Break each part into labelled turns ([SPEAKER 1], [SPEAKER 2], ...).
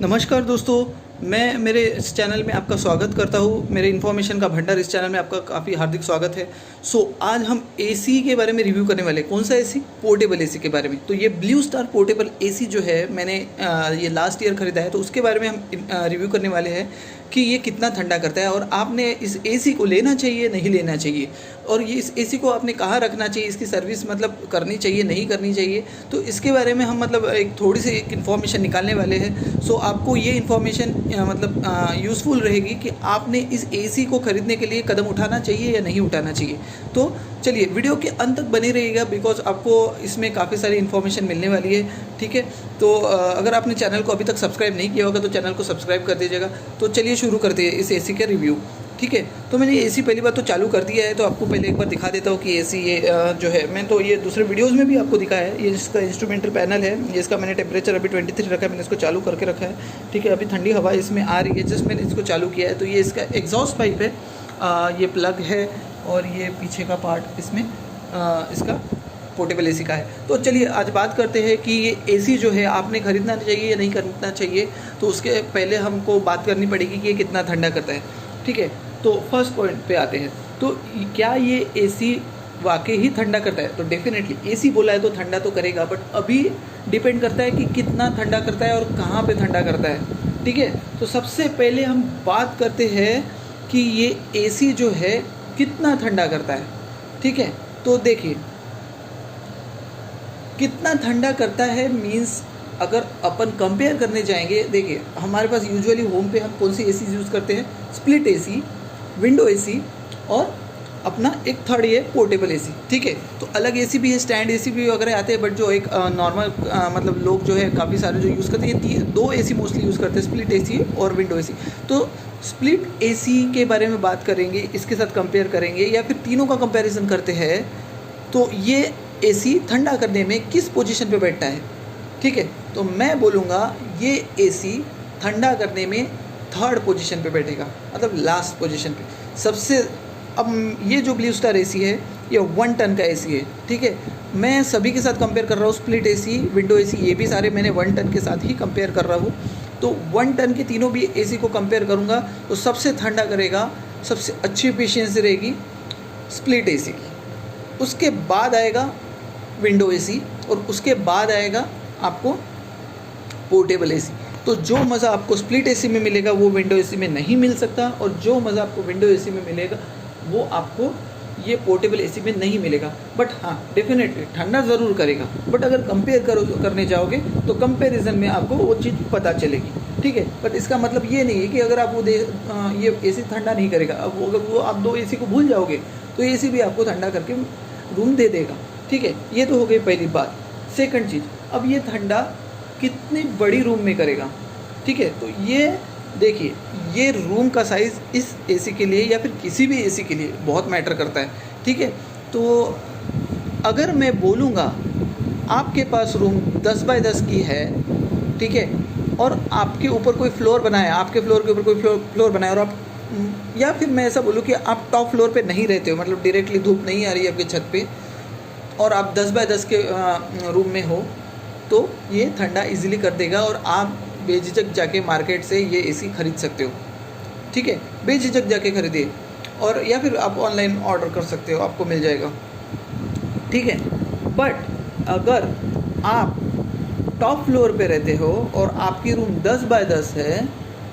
[SPEAKER 1] नमस्कार दोस्तों, मैं मेरे इस चैनल में आपका स्वागत करता हूँ। मेरे इन्फॉर्मेशन का भंडार इस चैनल में आपका काफ़ी हार्दिक स्वागत है। आज हम एसी के बारे में रिव्यू करने वाले हैं। कौन सा एसी? पोर्टेबल एसी के बारे में। तो ये ब्लू स्टार पोर्टेबल एसी जो है मैंने ये लास्ट ईयर ख़रीदा है, तो उसके बारे में हम रिव्यू करने वाले हैं कि ये कितना ठंडा करता है और आपने इस एसी को लेना चाहिए नहीं लेना चाहिए, और ये इस एसी को आपने कहाँ रखना चाहिए, इसकी सर्विस मतलब करनी चाहिए नहीं करनी चाहिए, तो इसके बारे में हम मतलब एक थोड़ी सी एक इन्फॉर्मेशन निकालने वाले हैं। आपको ये इन्फॉर्मेशन मतलब यूज़फुल रहेगी कि आपने इस एसी को ख़रीदने के लिए कदम उठाना चाहिए या नहीं उठाना चाहिए। तो चलिए वीडियो के अंत तक बने रहिएगा, बिकॉज आपको इसमें काफ़ी सारी इन्फॉर्मेशन मिलने वाली है। ठीक है, तो अगर आपने चैनल को अभी तक सब्सक्राइब नहीं किया होगा तो चैनल को सब्सक्राइब कर दीजिएगा। तो चलिए शुरू करते हैं इस एसी का रिव्यू। ठीक है, तो मैंने ये एसी पहली बार तो चालू कर दिया है, तो आपको पहले एक बार दिखा देता हूँ कि एसी ये जो है, मैं तो ये दूसरे वीडियोस में भी आपको दिखाया है। ये इसका इंस्ट्रूमेंटल पैनल है, ये इसका मैंने टेम्परेचर अभी 23 रखा है, मैंने इसको चालू करके रखा है। ठीक है, अभी ठंडी हवा इसमें आ रही है, जस्ट मैंने इसको चालू किया है। तो ये इसका एग्जॉस्ट पाइप है, ये प्लग है, और ये पीछे का पार्ट इसमें इसका पोर्टेबल एसी का है। तो चलिए आज बात करते हैं कि ये एसी जो है आपने ख़रीदना चाहिए या नहीं खरीदना चाहिए। तो उसके पहले हमको बात करनी पड़ेगी कि ये कितना ठंडा करता है। ठीक है, तो फर्स्ट पॉइंट पे आते हैं। तो क्या ये एसी वाकई ही ठंडा करता है? तो डेफिनेटली एसी बोला है तो ठंडा तो करेगा, बट अभी डिपेंड करता है कि कितना ठंडा करता है और कहाँ पे ठंडा करता है। ठीक है, तो सबसे पहले हम बात करते हैं कि ये एसी जो है कितना ठंडा करता है। ठीक है, तो देखिए कितना ठंडा करता है मीन्स अगर अपन कंपेयर करने जाएंगे, देखिए हमारे पास यूजुअली होम पे हम कौन सी एसी यूज़ करते हैं? स्प्लिट एसी, विंडो एसी, और अपना एक थर्ड ये पोर्टेबल एसी। ठीक है, तो अलग एसी भी है, स्टैंड एसी भी वगैरह आते हैं, बट जो एक नॉर्मल मतलब लोग जो है काफ़ी सारे जो यूज़ करते हैं, ये दो एसी मोस्टली यूज़ करते हैं, स्प्लिट एसी और विंडो एसी। तो स्प्लिट एसी के बारे में बात करेंगे, इसके साथ कंपेयर करेंगे या फिर तीनों का कंपेरिजन करते हैं। तो ये एसी ठंडा करने में किस पोजीशन पे बैठता है? ठीक है, तो मैं बोलूँगा ये एसी ठंडा करने में थर्ड पोजीशन पे बैठेगा, मतलब लास्ट पोजीशन पे सबसे। अब ये जो ब्लू स्टार एसी है ये 1 टन का एसी है। ठीक है, मैं सभी के साथ कंपेयर कर रहा हूँ, स्प्लिट एसी, विंडो एसी, ये भी सारे मैंने 1 टन के साथ ही कंपेयर कर रहा हूँ। तो 1 टन के तीनों भी एसी को कंपेयर करूँगा तो सबसे ठंडा करेगा, सबसे अच्छी एफिशिएंसी रहेगी स्प्लिट एसी की। उसके बाद आएगा विंडो एसी, और उसके बाद आएगा आपको पोर्टेबल एसी। तो जो मज़ा आपको स्प्लिट एसी में मिलेगा वो विंडो एसी में नहीं मिल सकता, और जो मज़ा आपको विंडो एसी में मिलेगा वो आपको ये पोर्टेबल एसी में नहीं मिलेगा। बट हाँ, डेफिनेटली ठंडा ज़रूर करेगा, बट अगर कंपेयर करने जाओगे तो कंपैरिजन में आपको वो चीज़ पता चलेगी। ठीक है, बट इसका मतलब ये नहीं है कि अगर आप वो ये एसी ठंडा नहीं करेगा, अब अगर वो आप दो एसी को भूल जाओगे तो एसी भी आपको ठंडा करके रूम दे देगा। ठीक है, ये तो हो गई पहली बात। सेकंड चीज़, अब ये ठंडा कितनी बड़ी रूम में करेगा। ठीक है, तो ये देखिए, ये रूम का साइज़ इस एसी के लिए या फिर किसी भी एसी के लिए बहुत मैटर करता है। ठीक है, तो अगर मैं बोलूँगा आपके पास रूम 10 बाय 10 की है, ठीक है, और आपके ऊपर कोई फ्लोर बनाया, आपके फ्लोर के ऊपर कोई फ्लोर बनाया, और आप, या फिर मैं ऐसा बोलूँ कि आप टॉप फ्लोर पे नहीं रहते हो, मतलब डायरेक्टली धूप नहीं आ रही है आपकी छत पे, और आप 10 बाय 10 के रूम में हो, तो ये ठंडा इजीली कर देगा और आप बेझिझक जाके मार्केट से ये एसी ख़रीद सकते हो। ठीक है, बेझिझक जाके खरीदिए, और या फिर आप ऑनलाइन ऑर्डर कर सकते हो, आपको मिल जाएगा। ठीक है, बट अगर आप टॉप फ्लोर पे रहते हो और आपकी रूम 10 बाय 10 है,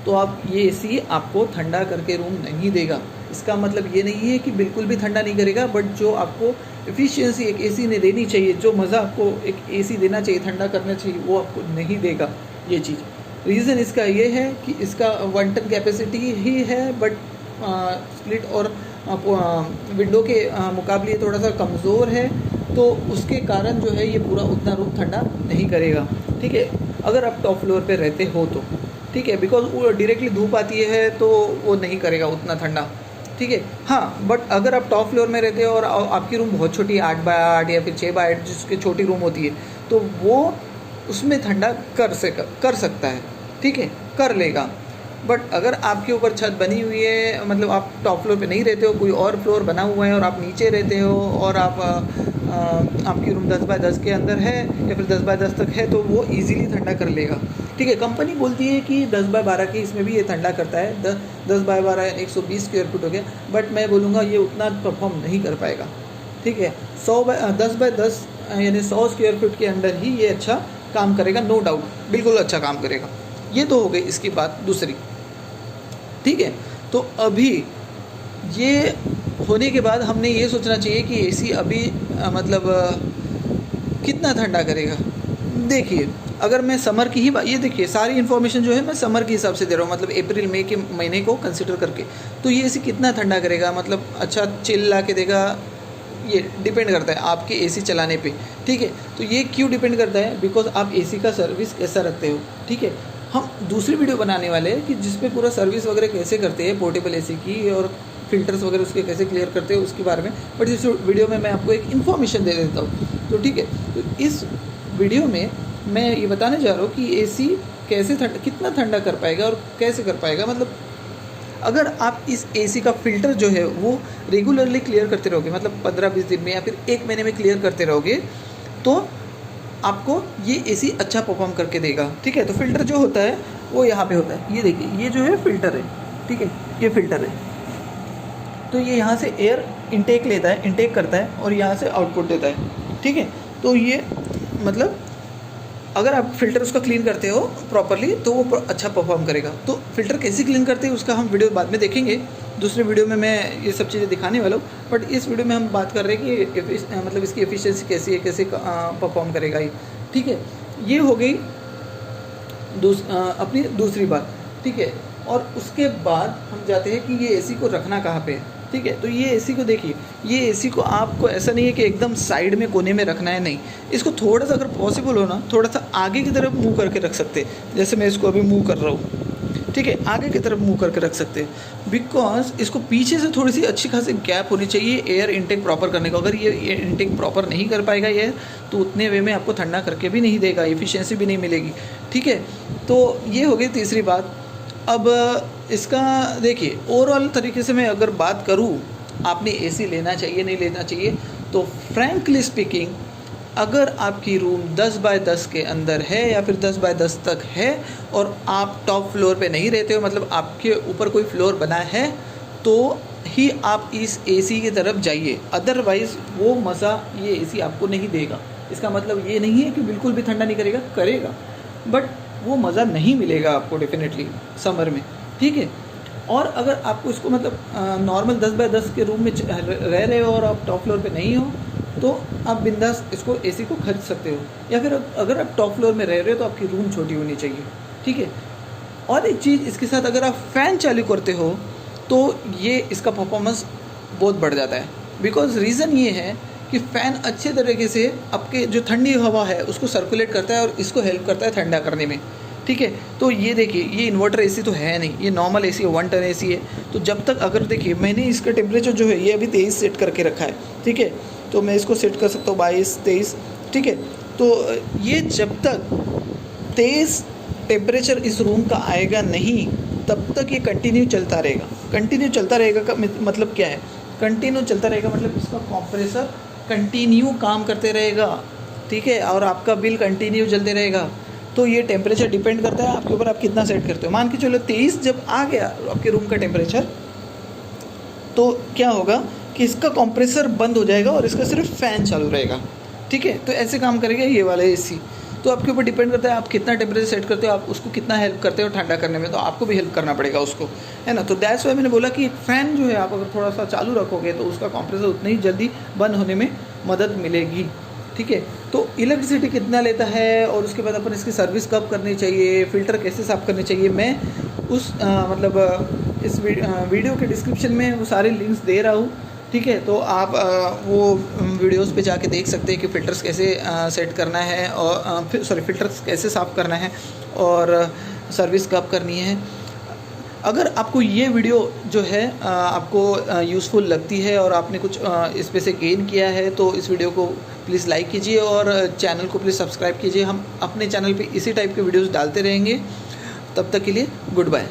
[SPEAKER 1] तो आप ये एसी आपको ठंडा करके रूम नहीं देगा। इसका मतलब ये नहीं है कि बिल्कुल भी ठंडा नहीं करेगा, बट जो आपको एफिशिएंसी एक एसी ने देनी चाहिए, जो मज़ा आपको एक एसी देना चाहिए, ठंडा करना चाहिए, वो आपको नहीं देगा ये चीज़। रीज़न इसका ये है कि इसका 1 टन कैपेसिटी ही है, बट स्प्लिट और विंडो के मुकाबले थोड़ा सा कमज़ोर है, तो उसके कारण जो है ये पूरा उतना रूम ठंडा नहीं करेगा। ठीक है, अगर आप टॉप फ्लोर पे रहते हो तो ठीक है, बिकॉज वो डायरेक्टली धूप आती है तो वो नहीं करेगा उतना ठंडा। ठीक है, हाँ, बट अगर आप टॉप फ्लोर में रहते हो और आपकी रूम बहुत छोटी है, 8 बाय 8 या फिर 6 बाय 8 जिसकी छोटी रूम होती है, तो वो उसमें ठंडा कर सकता है। ठीक है, कर लेगा। बट अगर आपके ऊपर छत बनी हुई है, मतलब आप टॉप फ्लोर पे नहीं रहते हो, कोई और फ्लोर बना हुआ है और आप नीचे रहते हो और आपकी रूम 10 बाय 10 के अंदर है या फिर 10 बाय 10 तक है, तो वो इजीली ठंडा कर लेगा। ठीक है, कंपनी बोलती है कि 10 बाय 12 के इसमें भी ये ठंडा करता है, 10 बाय 12 120 स्क्वायर फुट हो गया, बट मैं बोलूँगा ये उतना परफॉर्म नहीं कर पाएगा। ठीक है, 10 बाय 10 यानी 100 स्क्वायर फुट के अंदर ही ये अच्छा काम करेगा, नो डाउट, बिल्कुल अच्छा काम करेगा। ये तो हो गई इसकी बात दूसरी। ठीक है, तो अभी ये होने के बाद हमने ये सोचना चाहिए कि एसी अभी कितना ठंडा करेगा। देखिए, अगर मैं समर की ही बात, ये देखिए सारी इन्फॉर्मेशन जो है मैं समर के हिसाब से दे रहा हूँ, मतलब अप्रैल मई के महीने को कंसिडर करके। तो ये एसी कितना ठंडा करेगा, मतलब अच्छा चिल ला के देगा, ये डिपेंड करता है आपके एसी चलाने पे। ठीक है, तो ये क्यों डिपेंड करता है, बिकॉज आप एसी का सर्विस कैसा रखते हो। ठीक है, हम दूसरी वीडियो बनाने वाले हैं कि जिसपे पूरा सर्विस वगैरह कैसे करते हैं पोर्टेबल एसी की, और फिल्टर्स वगैरह उसके कैसे क्लियर करते हैं उसके बारे में, बट इस वीडियो में मैं आपको एक इन्फॉर्मेशन दे देता हूँ। तो ठीक है, तो इस वीडियो में मैं ये बताने जा रहा हूँ कि एसी कैसे कितना ठंडा कर पाएगा और कैसे कर पाएगा। मतलब अगर आप इस एसी का फ़िल्टर जो है वो रेगुलरली क्लियर करते रहोगे, मतलब 15-20 दिन में या फिर 1 महीने में क्लियर करते रहोगे, तो आपको ये एसी अच्छा परफॉर्म करके देगा। ठीक है, तो फ़िल्टर जो होता है वो यहाँ पे होता है, ये देखिए, ये जो है फ़िल्टर है। ठीक है, ये फ़िल्टर है, तो ये यहाँ से एयर इनटेक लेता है, इनटेक करता है और यहाँ से आउटपुट देता है। ठीक है, तो ये मतलब अगर आप फ़िल्टर उसका क्लीन करते हो प्रॉपरली तो वो अच्छा परफॉर्म करेगा। तो फ़िल्टर कैसे क्लीन करते हैं उसका हम वीडियो बाद में देखेंगे, दूसरे वीडियो में मैं ये सब चीज़ें दिखाने वाला हूँ। बट इस वीडियो में हम बात कर रहे हैं कि मतलब इसकी एफिशिएंसी कैसी है, कैसे परफॉर्म करेगा ये। ठीक है, ये हो गई अपनी दूसरी बात। ठीक है, और उसके बाद हम जाते हैं कि ये एसी को रखना कहाँ पे है। ठीक है, तो ये एसी को देखिए, ये एसी को आपको ऐसा नहीं है कि एकदम साइड में कोने में रखना है, नहीं, इसको थोड़ा सा अगर पॉसिबल हो ना, थोड़ा सा आगे की तरफ मूव करके रख सकते हैं, जैसे मैं इसको अभी मूव कर रहा हूँ। ठीक है, आगे की तरफ मूव करके रख सकते हैं, बिकॉज इसको पीछे से थोड़ी सी अच्छी खासी गैप होनी चाहिए एयर इनटेक प्रॉपर करने का। अगर ये एयर इनटेक प्रॉपर नहीं कर पाएगा ये, तो उतने वे में आपको ठंडा करके भी नहीं देगा, एफिशिएंसी भी नहीं मिलेगी। ठीक है, तो ये हो गई तीसरी बात। अब इसका देखिए ओवरऑल तरीके से मैं अगर बात करूँ, आपने एसी लेना चाहिए नहीं लेना चाहिए, तो फ्रैंकली स्पीकिंग, अगर आपकी रूम 10 बाय 10 के अंदर है या फिर 10 बाय 10 तक है और आप टॉप फ्लोर पे नहीं रहते हो, मतलब आपके ऊपर कोई फ्लोर बना है, तो ही आप इस एसी की तरफ जाइए। अदरवाइज़ वो मज़ा ये एसी आपको नहीं देगा। इसका मतलब ये नहीं है कि बिल्कुल भी ठंडा नहीं करेगा, करेगा, बट वो मज़ा नहीं मिलेगा आपको डेफिनेटली समर में। ठीक है, और अगर आपको इसको मतलब नॉर्मल 10 बाय 10 के रूम में रह रहे हो और आप टॉप फ्लोर पे नहीं हो, तो आप बिंदास इसको एसी को खरीद सकते हो। या फिर अगर आप टॉप फ्लोर में रह रहे हो तो आपकी रूम छोटी होनी चाहिए। ठीक है, और एक चीज़ इसके साथ, अगर आप फ़ैन चालू करते हो तो ये इसका परफॉर्मेंस बहुत बढ़ जाता है। बिकॉज रीज़न ये है कि फ़ैन अच्छे तरीके से आपके जो ठंडी हवा है उसको सर्कुलेट करता है और इसको हेल्प करता है ठंडा करने में। ठीक है, तो ये देखिए, ये इन्वर्टर एसी तो है नहीं, ये नॉर्मल एसी है, 1 टन एसी है। तो जब तक, अगर देखिए मैंने इसका टेम्परेचर जो है ये अभी 23 सेट करके रखा है। ठीक है, तो मैं इसको सेट कर सकता हूँ 22, 23। ठीक है, तो ये जब तक 23 टेम्परेचर इस रूम का आएगा नहीं, तब तक ये कंटिन्यू चलता रहेगा। कंटिन्यू चलता रहेगा का मतलब क्या है, कंटिन्यू चलता रहेगा मतलब इसका कंप्रेसर कंटिन्यू काम करते रहेगा। ठीक है, और आपका बिल कंटिन्यू चलते रहेगा। तो ये टेम्परेचर डिपेंड करता है आपके ऊपर, आप कितना सेट करते हो। मान के चलो 23 जब आ गया आपके रूम का टेम्परेचर, तो क्या होगा कि इसका कंप्रेसर बंद हो जाएगा और इसका सिर्फ फ़ैन चालू रहेगा। ठीक है, तो ऐसे काम करेगा ये वाला एसी। तो आपके ऊपर डिपेंड करता है आप कितना टेम्परेचर सेट करते हो, आप उसको कितना हेल्प करते हो ठंडा करने में, तो आपको भी हेल्प करना पड़ेगा उसको, है ना। तो दैट्स वाई मैंने बोला कि फ़ैन जो है आप अगर थोड़ा सा चालू रखोगे तो उसका कंप्रेसर उतनी ही जल्दी बंद होने में मदद मिलेगी। ठीक है, तो इलेक्ट्रिसिटी कितना लेता है और उसके बाद अपन इसकी सर्विस कब करनी चाहिए, फ़िल्टर कैसे साफ़ करने चाहिए, मैं उस इस वीडियो के डिस्क्रिप्शन में वो सारे लिंक्स दे रहा हूँ। ठीक है, तो आप वो वीडियोस पे जाके देख सकते हैं कि फ़िल्टर्स कैसे सेट करना है और फ़िल्टर्स कैसे साफ़ करना है और सर्विस कब करनी है। अगर आपको ये वीडियो जो है आपको यूज़फुल लगती है और आपने कुछ इस पे से गेन किया है, तो इस वीडियो को प्लीज़ लाइक कीजिए और चैनल को प्लीज़ सब्सक्राइब कीजिए। हम अपने चैनल पे इसी टाइप के वीडियोस डालते रहेंगे। तब तक के लिए गुड बाय।